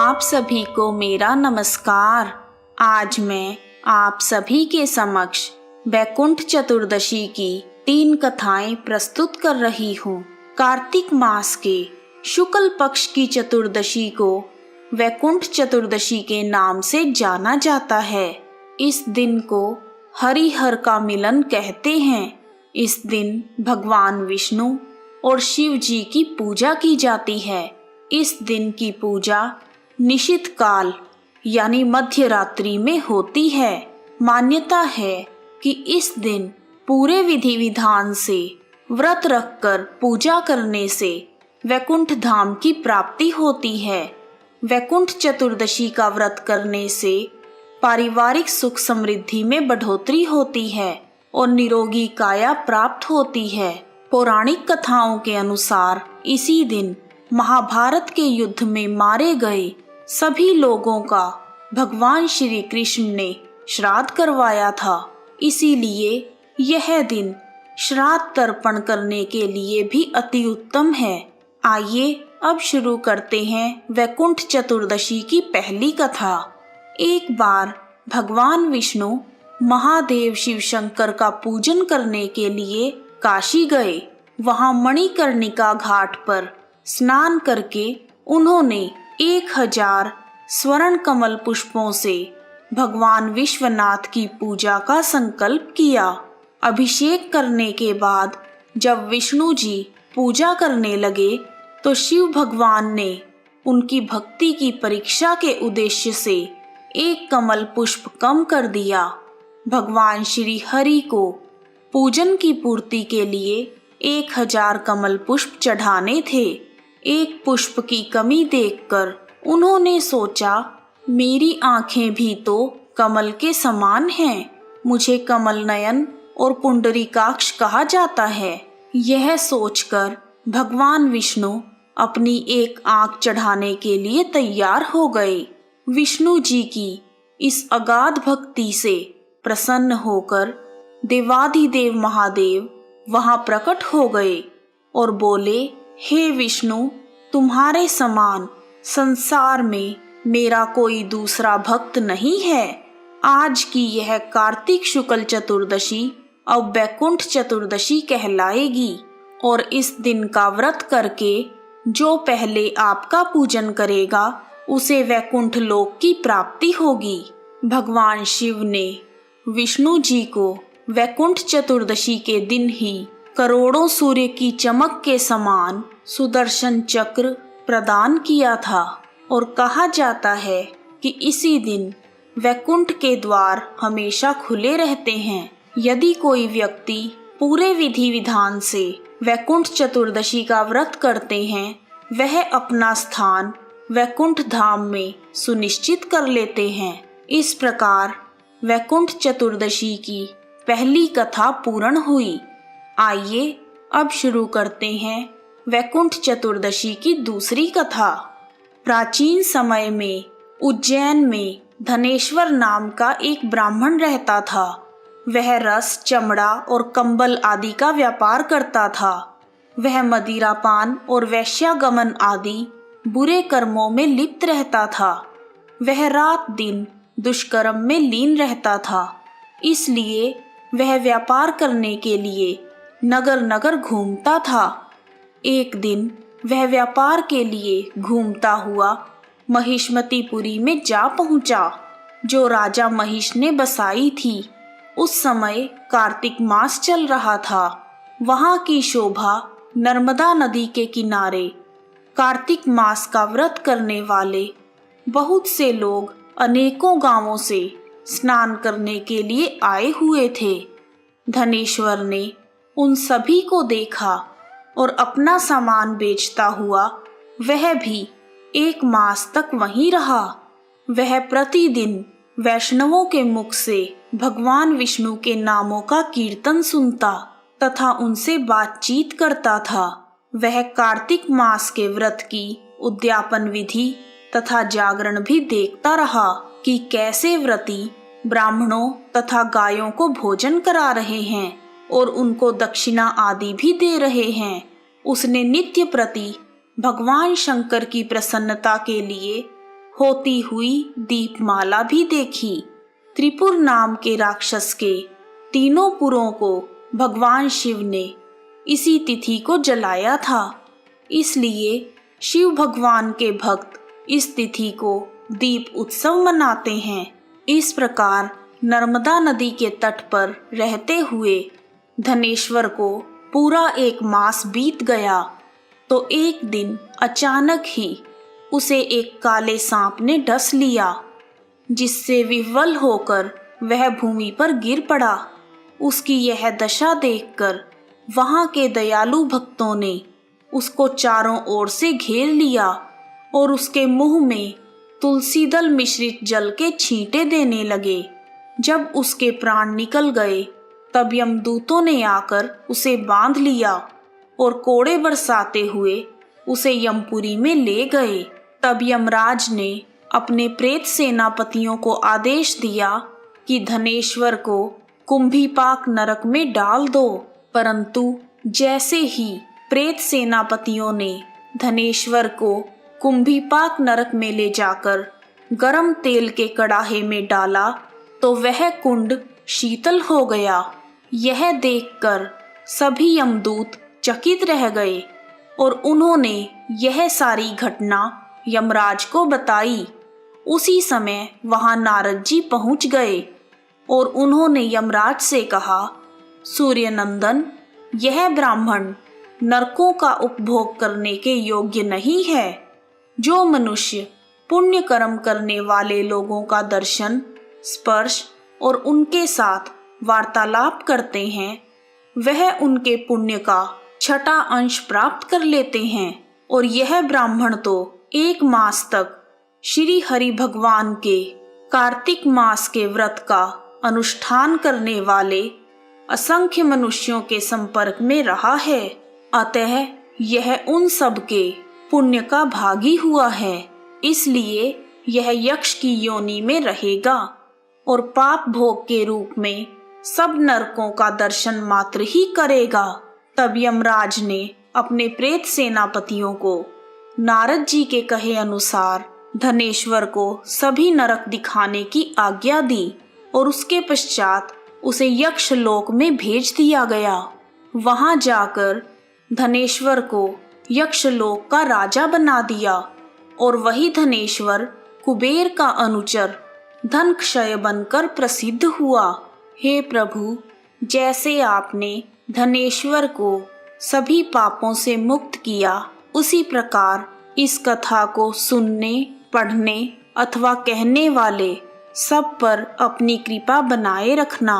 आप सभी को मेरा नमस्कार। आज मैं आप सभी के समक्ष वैकुंठ चतुर्दशी की 3 कथाएं प्रस्तुत कर रही हूँ। कार्तिक मास के शुक्ल पक्ष की चतुर्दशी को वैकुंठ चतुर्दशी के नाम से जाना जाता है। इस दिन को हरिहर का मिलन कहते हैं। इस दिन भगवान विष्णु और शिव जी की पूजा की जाती है। इस दिन की पूजा निशित काल यानी मध्य रात्रि में होती है। मान्यता है कि इस दिन पूरे विधि विधान से व्रत रखकर पूजा करने से वैकुंठ धाम की प्राप्ति होती है। वैकुंठ चतुर्दशी का व्रत करने से पारिवारिक सुख समृद्धि में बढ़ोतरी होती है और निरोगी काया प्राप्त होती है। पौराणिक कथाओं के अनुसार इसी दिन महाभारत के युद्ध में मारे गए सभी लोगों का भगवान श्री कृष्ण ने श्राद्ध करवाया था। इसीलिए यह दिन श्राद्ध तर्पण करने के लिए भी अति उत्तम है। आइए अब शुरू करते हैं वैकुंठ चतुर्दशी की पहली कथा। एक बार भगवान विष्णु महादेव शिव शंकर का पूजन करने के लिए काशी गए। वहां मणिकर्णिका घाट पर स्नान करके उन्होंने 1000 स्वर्ण कमल पुष्पों से भगवान विश्वनाथ की पूजा का संकल्प किया। अभिषेक करने के बाद जब विष्णु जी पूजा करने लगे तो शिव भगवान ने उनकी भक्ति की परीक्षा के उद्देश्य से एक कमल पुष्प कम कर दिया। भगवान श्री हरि को पूजन की पूर्ति के लिए 1000 कमल पुष्प चढ़ाने थे। एक पुष्प की कमी देखकर उन्होंने सोचा, मेरी आंखें भी तो कमल के समान हैं। मुझे कमल नयन और पुंडरीकाक्ष कहा जाता है। यह सोचकर भगवान विष्णु अपनी एक आंख चढ़ाने के लिए तैयार हो गए। विष्णु जी की इस अगाध भक्ति से प्रसन्न होकर देवाधिदेव महादेव वहां प्रकट हो गए और बोले, हे विष्णु, तुम्हारे समान संसार में मेरा कोई दूसरा भक्त नहीं है। आज की यह कार्तिक शुक्ल चतुर्दशी अब वैकुंठ चतुर्दशी कहलाएगी और इस दिन का व्रत करके जो पहले आपका पूजन करेगा उसे वैकुंठ लोक की प्राप्ति होगी। भगवान शिव ने विष्णु जी को वैकुंठ चतुर्दशी के दिन ही करोड़ों सूर्य की चमक के समान सुदर्शन चक्र प्रदान किया था और कहा जाता है कि इसी दिन वैकुंठ के द्वार हमेशा खुले रहते हैं। यदि कोई व्यक्ति पूरे विधि विधान से वैकुंठ चतुर्दशी का व्रत करते हैं, वह अपना स्थान वैकुंठ धाम में सुनिश्चित कर लेते हैं। इस प्रकार वैकुंठ चतुर्दशी की पहली कथा पूर्ण हुई। आइए अब शुरू करते हैं वैकुंठ चतुर्दशी की दूसरी कथा। प्राचीन समय में उज्जैन में धनेश्वर नाम का एक ब्राह्मण रहता था। वह रस, चमड़ा और कंबल आदि का व्यापार करता था। वह मदिरापान और वैश्यागमन आदि बुरे कर्मों में लिप्त रहता था। वह रात दिन दुष्कर्म में लीन रहता था। इसलिए वह व्यापार करने के लिए नगर नगर घूमता था। एक दिन वह व्यापार के लिए घूमता हुआ महिष्मतीपुरी में जा पहुंचा, जो राजा महिष ने बसाई थी। उस समय कार्तिक मास चल रहा था। वहां की शोभा नर्मदा नदी के किनारे कार्तिक मास का व्रत करने वाले बहुत से लोग अनेकों गांवों से स्नान करने के लिए आए हुए थे। धनेश्वर ने उन सभी को देखा और अपना सामान बेचता हुआ वह भी 1 मास तक वहीं रहा। वह प्रतिदिन वैष्णवों के मुख से भगवान विष्णु के नामों का कीर्तन सुनता तथा उनसे बातचीत करता था। वह कार्तिक मास के व्रत की उद्यापन विधि तथा जागरण भी देखता रहा कि कैसे व्रती ब्राह्मणों तथा गायों को भोजन करा रहे हैं और उनको दक्षिणा आदि भी दे रहे हैं। उसने नित्य प्रति भगवान शंकर की प्रसन्नता के लिए होती हुई दीपमाला भी देखी। त्रिपुर नाम के राक्षस के तीनों पुरों को भगवान शिव ने इसी तिथि को जलाया था, इसलिए शिव भगवान के भक्त इस तिथि को दीप उत्सव मनाते हैं। इस प्रकार नर्मदा नदी के तट पर रहते हुए धनेश्वर को पूरा 1 मास बीत गया तो एक दिन अचानक ही उसे एक काले सांप ने डस लिया, जिससे विह्वल होकर वह भूमि पर गिर पड़ा। उसकी यह दशा देखकर वहां के दयालु भक्तों ने उसको चारों ओर से घेर लिया और उसके मुंह में तुलसी दल मिश्रित जल के छींटे देने लगे। जब उसके प्राण निकल गए तब यमदूतों ने आकर उसे बांध लिया और कोड़े बरसाते हुए उसे यमपुरी में ले गए। तब यमराज ने अपने प्रेत सेनापतियों को आदेश दिया कि धनेश्वर को कुंभीपाक नरक में डाल दो। परंतु जैसे ही प्रेत सेनापतियों ने धनेश्वर को कुंभीपाक नरक में ले जाकर गरम तेल के कड़ाहे में डाला तो वह कुंड शीतल हो गया। यह देखकर सभी यमदूत चकित रह गए और उन्होंने यह सारी घटना यमराज को बताई। उसी समय वहां नारद जी पहुंच गए और उन्होंने यमराज से कहा, सूर्यनंदन, यह ब्राह्मण नरकों का उपभोग करने के योग्य नहीं है। जो मनुष्य पुण्य कर्म करने वाले लोगों का दर्शन, स्पर्श और उनके साथ वार्तालाप करते हैं, वह उनके पुण्य का 6वां अंश प्राप्त कर लेते हैं। और यह ब्राह्मण तो 1 मास तक श्री हरि भगवान के कार्तिक मास के व्रत का अनुष्ठान करने वाले असंख्य मनुष्यों के संपर्क में रहा है। अतः यह उन सब के पुण्य का भागी हुआ है, इसलिए यह यक्ष की योनि में रहेगा और पाप भोग के रूप में सब नरकों का दर्शन मात्र ही करेगा। तब यमराज ने अपने प्रेत सेनापतियों को नारद जी के कहे अनुसार धनेश्वर को सभी नरक दिखाने की आज्ञा दी और उसके पश्चात उसे यक्ष लोक में भेज दिया गया। वहां जाकर धनेश्वर को यक्ष लोक का राजा बना दिया और वही धनेश्वर कुबेर का अनुचर धन क्षय बनकर प्रसिद्ध हुआ। हे प्रभु, जैसे आपने धनेश्वर को सभी पापों से मुक्त किया, उसी प्रकार इस कथा को सुनने, पढ़ने अथवा कहने वाले सब पर अपनी कृपा बनाए रखना।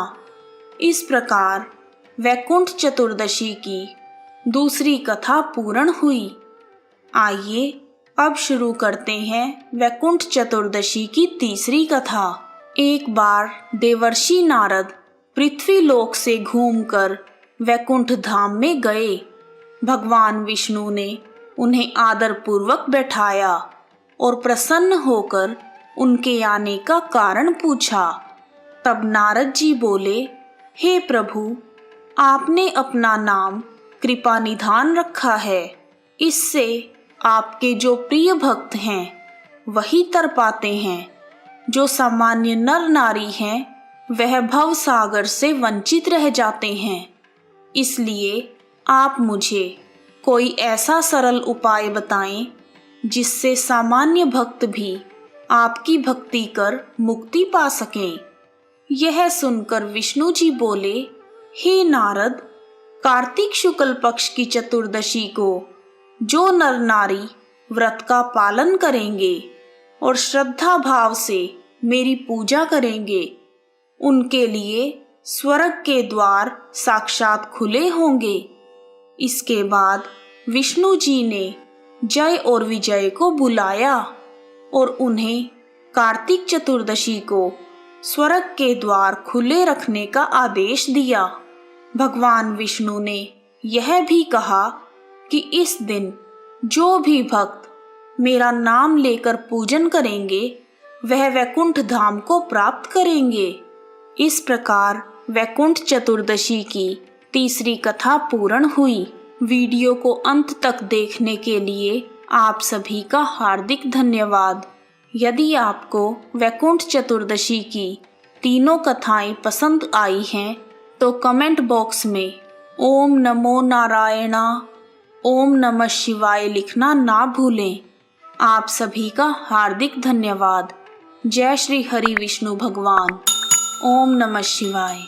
इस प्रकार वैकुंठ चतुर्दशी की दूसरी कथा पूर्ण हुई। आइए अब शुरू करते हैं वैकुंठ चतुर्दशी की तीसरी कथा। एक बार देवर्षि नारद पृथ्वी लोक से घूमकर वैकुंठ धाम में गए। भगवान विष्णु ने उन्हें आदर पूर्वक बैठाया और प्रसन्न होकर उनके आने का कारण पूछा। तब नारद जी बोले, हे प्रभु, आपने अपना नाम कृपा निधान रखा है, इससे आपके जो प्रिय भक्त हैं वही तर पाते हैं। जो सामान्य नर नारी हैं वह भव सागर से वंचित रह जाते हैं। इसलिए आप मुझे कोई ऐसा सरल उपाय बताएं जिससे सामान्य भक्त भी आपकी भक्ति कर मुक्ति पा सकें। यह सुनकर विष्णु जी बोले, हे नारद, कार्तिक शुक्ल पक्ष की चतुर्दशी को जो नर नारी व्रत का पालन करेंगे और श्रद्धा भाव से मेरी पूजा करेंगे, उनके लिए स्वर्ग के द्वार साक्षात खुले होंगे। इसके बाद विष्णु जी ने जय और विजय को बुलाया और उन्हें कार्तिक चतुर्दशी को स्वर्ग के द्वार खुले रखने का आदेश दिया। भगवान विष्णु ने यह भी कहा कि इस दिन जो भी भक्त मेरा नाम लेकर पूजन करेंगे वह वैकुंठ धाम को प्राप्त करेंगे। इस प्रकार वैकुंठ चतुर्दशी की तीसरी कथा पूर्ण हुई। वीडियो को अंत तक देखने के लिए आप सभी का हार्दिक धन्यवाद। यदि आपको वैकुंठ चतुर्दशी की तीनों कथाएं पसंद आई हैं तो कमेंट बॉक्स में ओम नमो नारायणा, ओम नमः शिवाय लिखना ना भूलें। आप सभी का हार्दिक धन्यवाद। जय श्री हरि विष्णु भगवान। ओम नमः शिवाय।